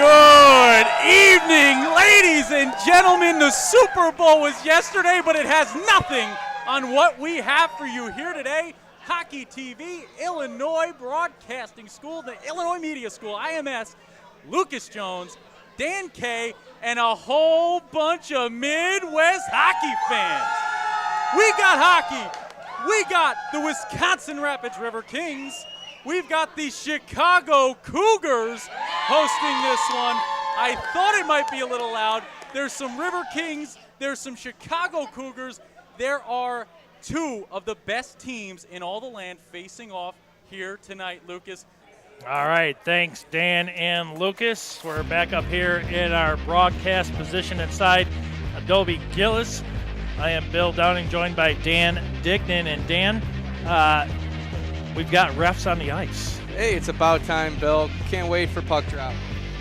Good evening, ladies and gentlemen. The Super Bowl was yesterday, but it has nothing on what we have for you here today. Hockey TV, Illinois Broadcasting School, the Illinois Media School, IMS, Lucas Jones, Dan Kay, and a whole bunch of Midwest hockey fans. We got hockey. We got the Wisconsin Rapids Riverkings. We've got the Chicago Cougars hosting this one. I thought it might be a little loud. There's some Riverkings. There's some Chicago Cougars. There are two of the best teams in all the land facing off here tonight, Lucas. All right, thanks, Dan and Lucas. We're back up here in our broadcast position inside Adobe Gillis. I am Bill Downing, joined by Dan Dignan. And Dan, we've got refs on the ice. Hey, it's about time, Bill. Can't wait for puck drop.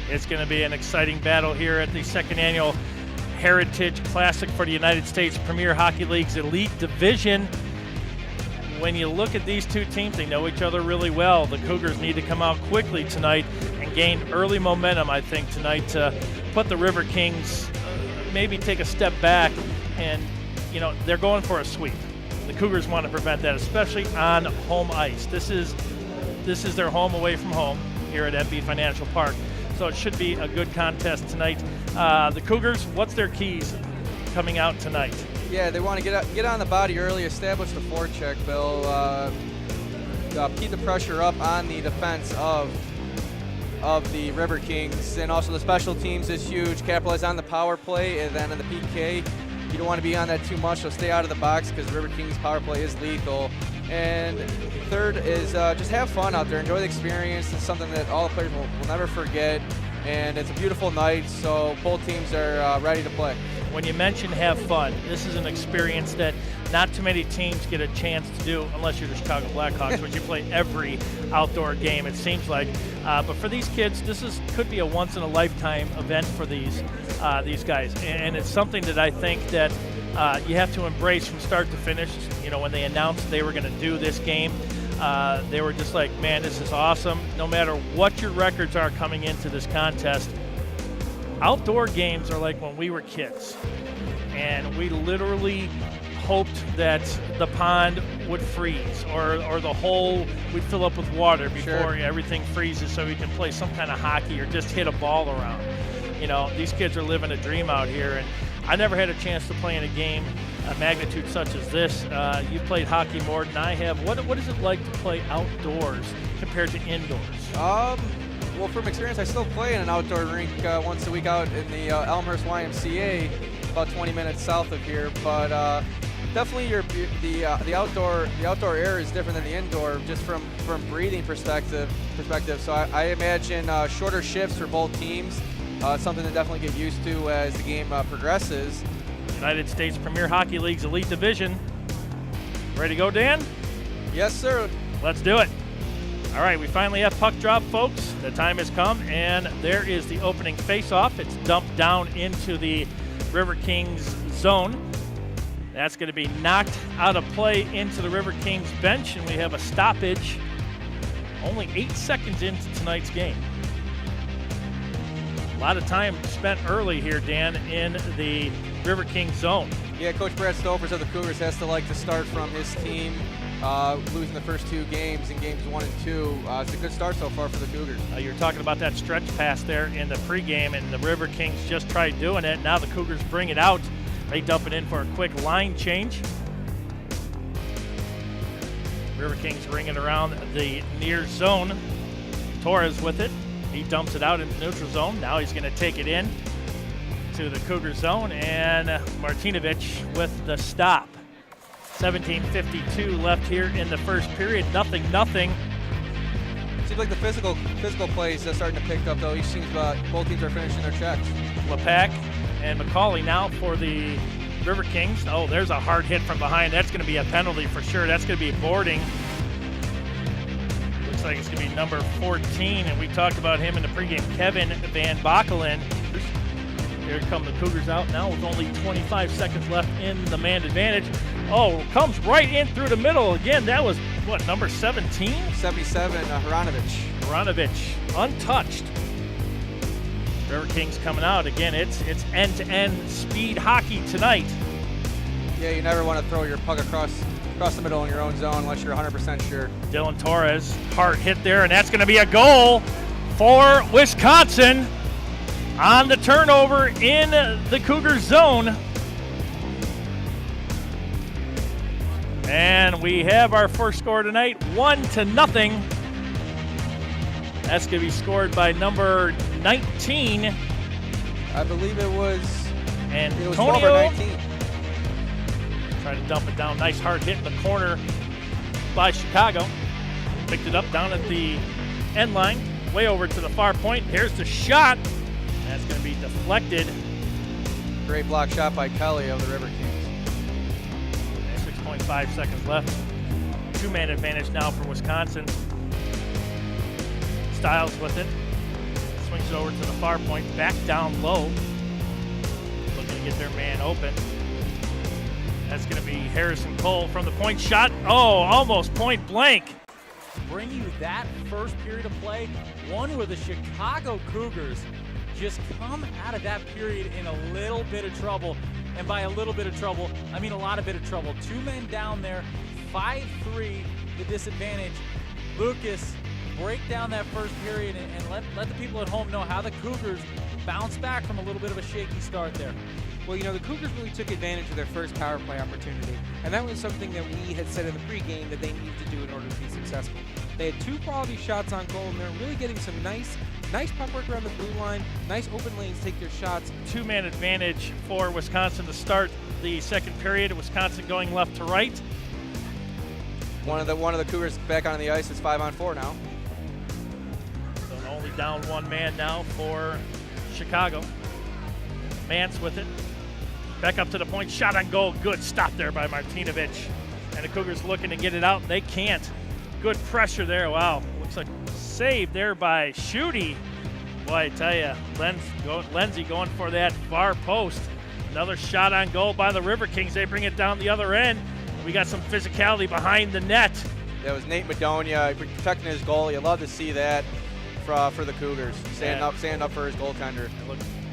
It's going to be an exciting battle here at the second annual Heritage Classic for the United States Premier Hockey League's Elite Division. When you look at these two teams, they know each other really well. The Cougars need to come out quickly tonight and gain early momentum, I think, tonight to put the Riverkings maybe take a step back. And, you know, they're going for a sweep. The Cougars want to prevent that, especially on home ice. This is their home away from home here at MB Financial Park. So it should be a good contest tonight. The Cougars, what's their keys coming out tonight? Yeah, they want to get on the body early, establish the forecheck, Bill. Keep the pressure up on the defense of the Riverkings, and also the special teams is huge. Capitalize on the power play, and then on the PK, you don't want to be on that too much, so stay out of the box because Riverkings power play is lethal. And third is just have fun out there. Enjoy the experience. It's something that all the players will never forget. And it's a beautiful night, so both teams are ready to play. When you mention have fun, this is an experience that not too many teams get a chance to do unless you're the Chicago Blackhawks, which you play every outdoor game, it seems like. But for these kids, could be a once-in-a-lifetime event for these guys. And it's something that I think that you have to embrace from start to finish. You know, when they announced they were going to do this game, they were just like, man, this is awesome. No matter what your records are coming into this contest, outdoor games are like when we were kids. And we literally hoped that the pond would freeze or the hole would fill up with water before everything freezes so we can play some kind of hockey or just hit a ball around. You know, these kids are living a dream out here. And I never had a chance to play in a game a magnitude such as this. You played hockey more than I have. What is it like to play outdoors compared to indoors? Well, from experience, I still play in an outdoor rink once a week out in the Elmhurst YMCA, about 20 minutes south of here. But definitely, the outdoor air is different than the indoor, just from breathing perspective. So I imagine shorter shifts for both teams. Something to definitely get used to as the game progresses. United States Premier Hockey League's Elite Division. Ready to go, Dan? Yes, sir. Let's do it. All right, we finally have puck drop, folks. The time has come, and there is the opening face-off. It's dumped down into the Riverkings zone. That's going to be knocked out of play into the Riverkings bench, and we have a stoppage only 8 seconds into tonight's game. A lot of time spent early here, Dan, in the Riverkings zone. Yeah, Coach Brad Stopers of the Cougars has to like to start from his team, losing the first two games in games 1 and 2. It's a good start so far for the Cougars. You're talking about that stretch pass there in the pregame, and the Riverkings just tried doing it. Now the Cougars bring it out. They dump it in for a quick line change. Riverkings ring it around the near zone. Torres with it. He dumps it out into neutral zone. Now he's going to take it in to the Cougar zone, and Martinovich with the stop. 17:52 left here in the first period. Nothing. Seems like the physical plays are starting to pick up, though. Both teams are finishing their checks. Lepak and McCauley now for the Riverkings. Oh, there's a hard hit from behind. That's going to be a penalty for sure. That's going to be boarding. Looks like it's going to be number 14, and we talked about him in the pregame, Kevin Van Bokkelen. Here come the Cougars out now with only 25 seconds left in the man advantage. Oh, comes right in through the middle. Again, that was, what, number 17? 77, Hranovich. Hranovich, untouched. Riverkings coming out. Again, it's end-to-end speed hockey tonight. Yeah, you never want to throw your puck across the middle in your own zone unless you're 100% sure. Dylan Torres, hard hit there, and that's going to be a goal for Wisconsin on the turnover in the Cougars zone. And we have our first score tonight, 1-0. That's going to be scored by number 19. I believe it was Antonio. 12 or 19. Try to dump it down. Nice hard hit in the corner by Chicago. Picked it up down at the end line, way over to the far point. Here's the shot. That's going to be deflected. Great block shot by Kelly of the Riverkings. 6.5 seconds left. Two-man advantage now for Wisconsin. Styles with it. Swings it over to the far point. Back down low. Looking to get their man open. That's going to be Harrison Cole from the point shot. Oh, almost point blank. Bring you that first period of play, one where the Chicago Cougars just come out of that period in a little bit of trouble. And by a little bit of trouble, I mean a lot of bit of trouble. Two men down there, 5-3, the disadvantage. Lucas, break down that first period and let the people at home know how the Cougars bounce back from a little bit of a shaky start there. Well, you know, the Cougars really took advantage of their first power play opportunity, and that was something that we had said in the pregame that they needed to do in order to be successful. They had two quality shots on goal, and they're really getting some nice pump work around the blue line, nice open lanes, take their shots. Two-man advantage for Wisconsin to start the second period. Wisconsin going left to right. One of the Cougars back on the ice is 5-on-4 now. So only down one man now for Chicago. Mance with it. Back up to the point, shot on goal. Good stop there by Martinovic. And the Cougars looking to get it out. They can't. Good pressure there. Wow. Looks like save there by Schutte. Boy, I tell you, Lindsay going for that far post. Another shot on goal by the Riverkings. They bring it down the other end. We got some physicality behind the net. That was Nate Madonia protecting his goal. You love to see that for the Cougars. Standing up for his goaltender.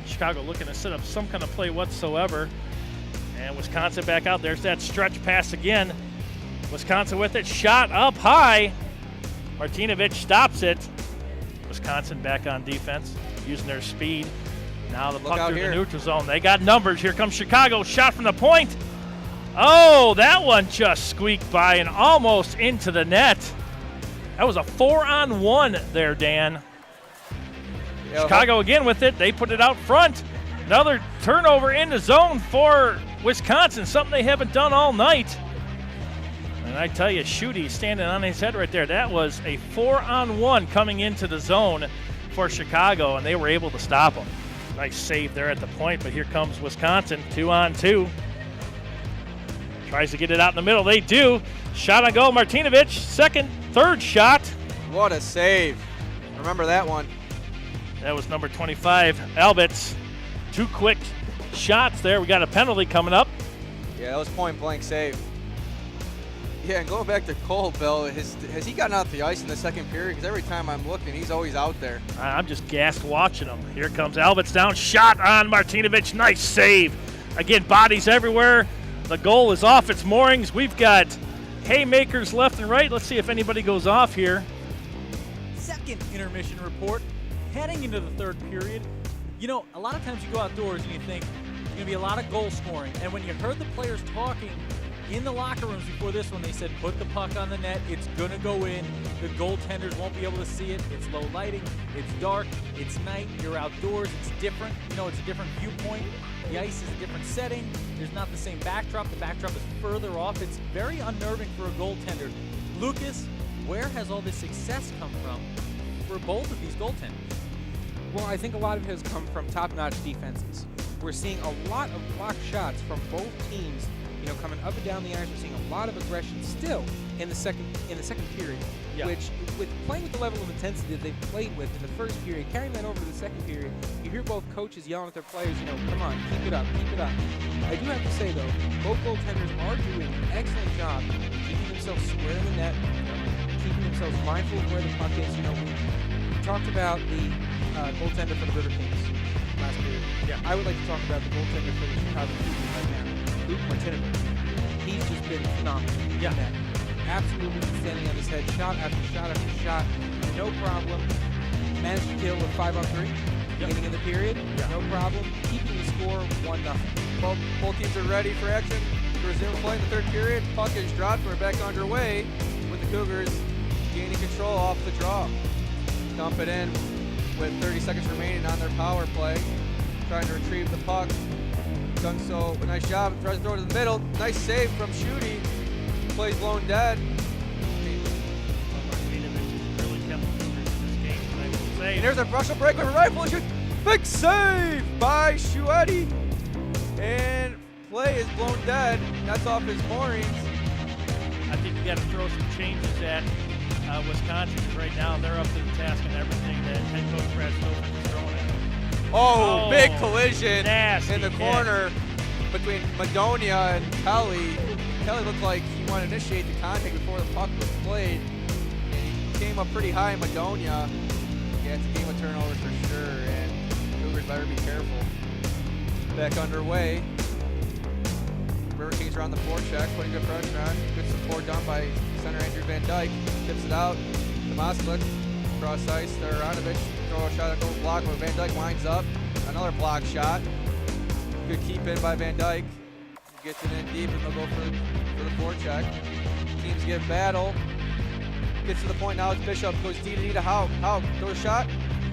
Chicago looking to set up some kind of play whatsoever. And Wisconsin back out. There's that stretch pass again. Wisconsin with it. Shot up high. Martinovic stops it. Wisconsin back on defense, using their speed. Now the puck through the neutral zone. They got numbers. Here comes Chicago. Shot from the point. Oh, that one just squeaked by and almost into the net. That was a 4-on-1 there, Dan. Yeah, Chicago again with it. They put it out front. Another turnover in the zone for Wisconsin, something they haven't done all night. And I tell you, Schutte standing on his head right there. That was a 4-on-1 coming into the zone for Chicago, and they were able to stop him. Nice save there at the point, but here comes Wisconsin, 2-on-2. Tries to get it out in the middle. They do. Shot on goal, Martinovic. Third shot. What a save. Remember that one. That was number 25, Albitz. Two quick shots there. We got a penalty coming up. Yeah, that was point-blank save. Yeah, and going back to Cole, Bill, has he gotten off the ice in the second period? Because every time I'm looking, he's always out there. I'm just gassed watching him. Here comes Albitz down. Shot on Martinovic. Nice save. Again, bodies everywhere. The goal is off its moorings. We've got haymakers left and right. Let's see if anybody goes off here. Second intermission report. Heading into the third period, you know, a lot of times you go outdoors and you think there's going to be a lot of goal scoring. And when you heard the players talking in the locker rooms before this one, they said, put the puck on the net. It's going to go in. The goaltenders won't be able to see it. It's low lighting. It's dark. It's night. You're outdoors. It's different. You know, it's a different viewpoint. The ice is a different setting. There's not the same backdrop. The backdrop is further off. It's very unnerving for a goaltender. Lucas, where has all this success come from for both of these goaltenders? Well, I think a lot of it has come from top-notch defenses. We're seeing a lot of blocked shots from both teams, you know, coming up and down the ice. We're seeing a lot of aggression still in the second period, which, with playing with the level of intensity that they've played with in the first period, carrying that over to the second period, you hear both coaches yelling at their players, you know, come on, keep it up, keep it up. I do have to say, though, both goaltenders are doing an excellent job keeping themselves square in the net, keeping themselves mindful of where the puck is. You know, we talked about the goaltender for the Riverkings. last period. Yeah. I would like to talk about the goaltender for the Chicago Cougars right now, Luke Martinovic. He's just been phenomenal. Yeah. In that. Absolutely been standing on his head, shot after shot after shot, no problem. Managed to kill with 5-on-3, beginning of the period, no problem. Keeping the score 1-0. Both teams are ready for action to resume play in the third period. Puck is dropped. We're back underway with the Cougars gaining control off the draw. Dump it in with 30 seconds remaining on their power play. Trying to retrieve the puck. Done so, a nice job. Tries to throw it to the middle. Nice save from Schutte. Plays blown dead. Really kept the Cougars in this game tonight, I will say. And there's a Russell breakaway rifle and shoot. Big save by Schutte. And play is blown dead. That's off his moorings. I think you got to throw some changes at Wisconsin, because right now they're up to the task and everything that head coach Brad Stolfman is throwing at them. Oh, big collision nasty in the corner between Madonia and Kelly. Kelly looked like he wanted to initiate the contact before the puck was played. And he came up pretty high in Madonia. Yeah, it's a game of turnovers for sure, and Cougars better be careful. Back underway. Riverkings are on the forecheck, putting good pressure on. Good support done by center Andrew Van Dyke. Tips it out to Moslick. Cross ice to Aronovich. Throw a shot that goes block, but Van Dyke winds up. Another block shot. Good keep in by Van Dyke. Gets it in deep, and they'll go for the forecheck. Teams give battle. Gets to the point now. It's Bishop. Goes D to Hauk. Hauk throws a shot.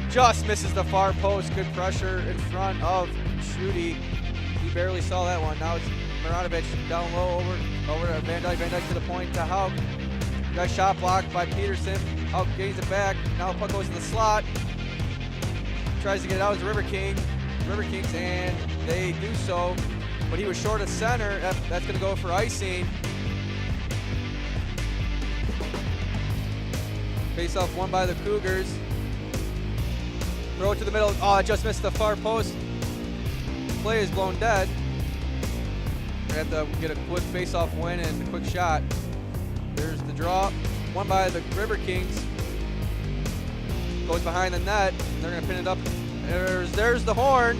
Just misses the far post. Good pressure in front of Schutte. He barely saw that one. Now it's Maranovich down low over to Van Dyke. Van Dyke to the point to Hauk. Got shot blocked by Peterson. Hauk gains it back. Now the puck goes to the slot. Tries to get it out as the Riverkings, and they do so. But he was short of center. That's going to go for icing. Face off won by the Cougars. Throw it to the middle. Oh, it just missed the far post. Play is blown dead. They have to get a quick face-off win and a quick shot. There's the draw. Won by the Riverkings. Goes behind the net. They're going to pin it up. There's the horn.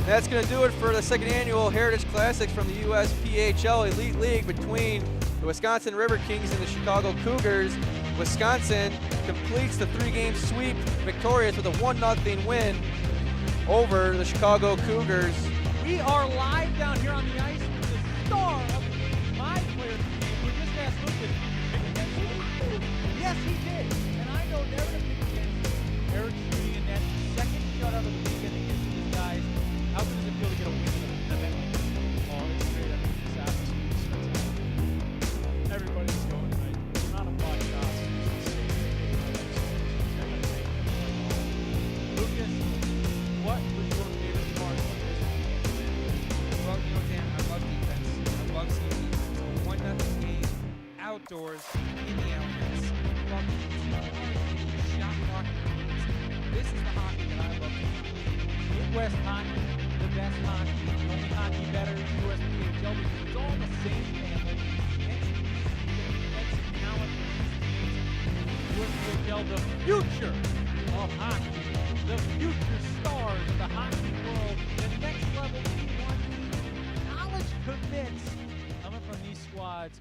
That's going to do it for the second annual Heritage Classics from the USPHL Elite League between the Wisconsin Riverkings and the Chicago Cougars. Wisconsin completes the 3-game sweep, victorious with a 1-0 win over the Chicago Cougars. We are live down here on the ice with the star of my player. We just asked Luke, did he pick against you? Yes, he did. And I know never to pick against Eric Schutte in that second shutout of the weekend against these guys. How good does it feel to get a win in that match? Oh, it's great. I mean, this atmosphere is spectacular. Everybody's going tonight. The amount of block shots is insane. Lucas, what was your favorite part of this weekend? Well, you know, Dan, I love defense. I love seeing defense. A 1-0 game, outdoors, in the elements. Love shot blocking. This is the hockey that I love to see. Midwest hockey, the best hockey, the only hockey better than USPHL because it's all the same family. Defensive talent for these teams. USPHL, the future of hockey, the future stars of the hockey world, the next level D1 college commits coming from these squads.